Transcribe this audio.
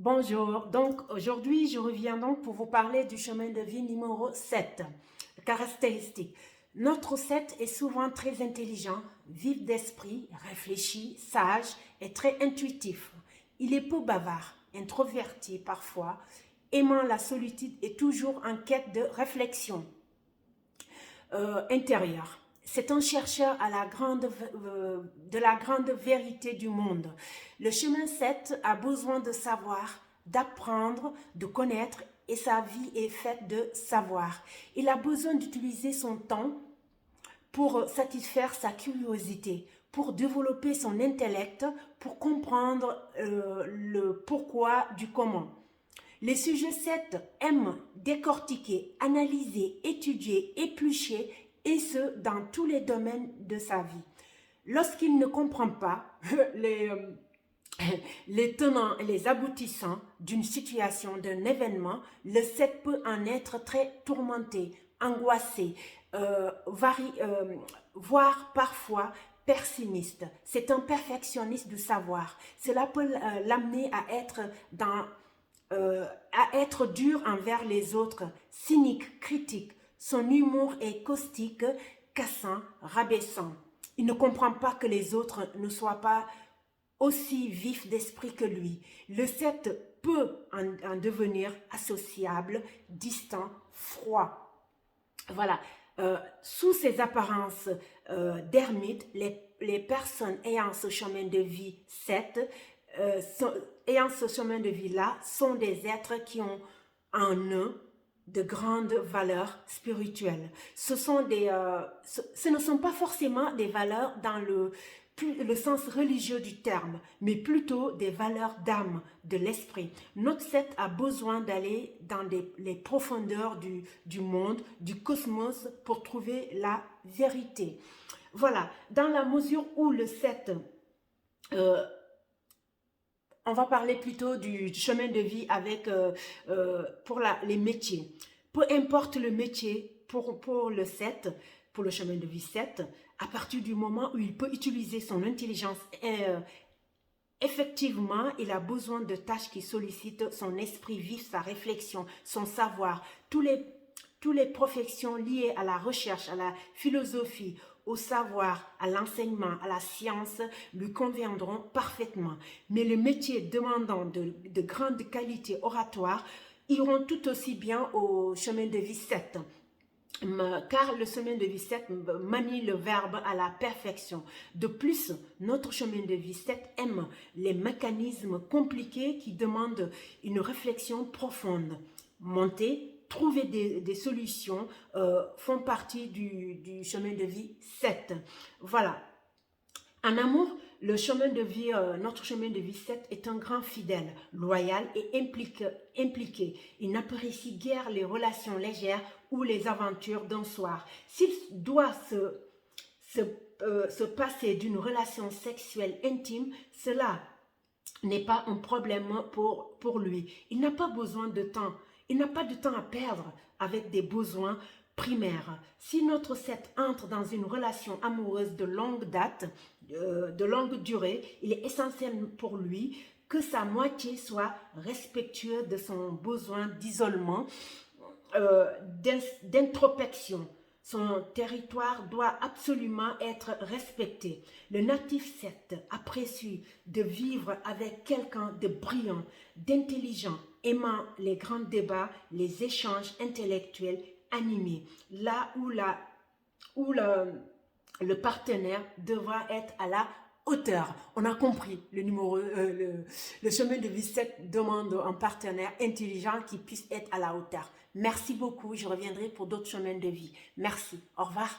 Bonjour, donc aujourd'hui je reviens donc pour vous parler du chemin de vie numéro 7, caractéristiques. Notre 7 est souvent très intelligent, vif d'esprit, réfléchi, sage et très intuitif. Il est peu bavard, introverti parfois, aimant la solitude et toujours en quête de réflexion intérieure. C'est un chercheur de la grande vérité du monde. Le chemin 7 a besoin de savoir, d'apprendre, de connaître et sa vie est faite de savoir. Il a besoin d'utiliser son temps pour satisfaire sa curiosité, pour développer son intellect, pour comprendre le pourquoi du comment. Les sujets 7 aiment décortiquer, analyser, étudier, éplucher, et ce, dans tous les domaines de sa vie. Lorsqu'il ne comprend pas les tenants et les aboutissants d'une situation, d'un événement, le 7 peut en être très tourmenté, angoissé, voire parfois pessimiste. C'est un perfectionniste du savoir. Cela peut l'amener à être dur envers les autres, cynique, critique. Son humour est caustique, cassant, rabaissant. Il ne comprend pas que les autres ne soient pas aussi vifs d'esprit que lui. Le 7 peut en devenir associable, distant, froid. Voilà. Sous ces apparences d'ermite, les personnes ayant ce chemin de vie 7 ayant ce chemin de vie-là sont des êtres qui ont en eux de grandes valeurs spirituelles. Ce ne sont pas forcément des valeurs dans le sens religieux du terme, mais plutôt des valeurs d'âme, de l'esprit. Notre 7 a besoin d'aller dans les profondeurs du monde, du cosmos, pour trouver la vérité. Voilà, dans la mesure où le 7 on va parler plutôt du chemin de vie pour les métiers. Peu importe le métier pour le 7, pour le chemin de vie 7, à partir du moment où il peut utiliser son intelligence, effectivement, il a besoin de tâches qui sollicitent son esprit vif, sa réflexion, son savoir. Toutes les professions liées à la recherche, à la philosophie, au savoir, à l'enseignement, à la science lui conviendront parfaitement. Mais les métiers demandant de grandes qualités oratoires iront tout aussi bien au chemin de vie 7. Car le chemin de vie 7 manie le verbe à la perfection. De plus, notre chemin de vie 7 aime les mécanismes compliqués qui demandent une réflexion profonde. Monter, trouver des solutions font partie du chemin de vie 7. Voilà. En amour, notre chemin de vie 7 est un grand fidèle, loyal et impliqué. Il n'apprécie guère les relations légères ou les aventures d'un soir. S'il doit se passer d'une relation sexuelle intime, cela n'est pas un problème pour lui. Il n'a pas besoin de temps. Il n'a pas de temps à perdre avec des besoins primaires. Si notre 7 entre dans une relation amoureuse de longue date, de longue durée, il est essentiel pour lui que sa moitié soit respectueuse de son besoin d'isolement, d'introspection. Son territoire doit absolument être respecté. Le natif 7 apprécie de vivre avec quelqu'un de brillant, d'intelligent, aimant les grands débats, les échanges intellectuels animés. Là où le partenaire devra être à la hauteur. On a compris, le chemin de vie 7 demande un partenaire intelligent qui puisse être à la hauteur. Merci beaucoup, je reviendrai pour d'autres chemins de vie. Merci, au revoir.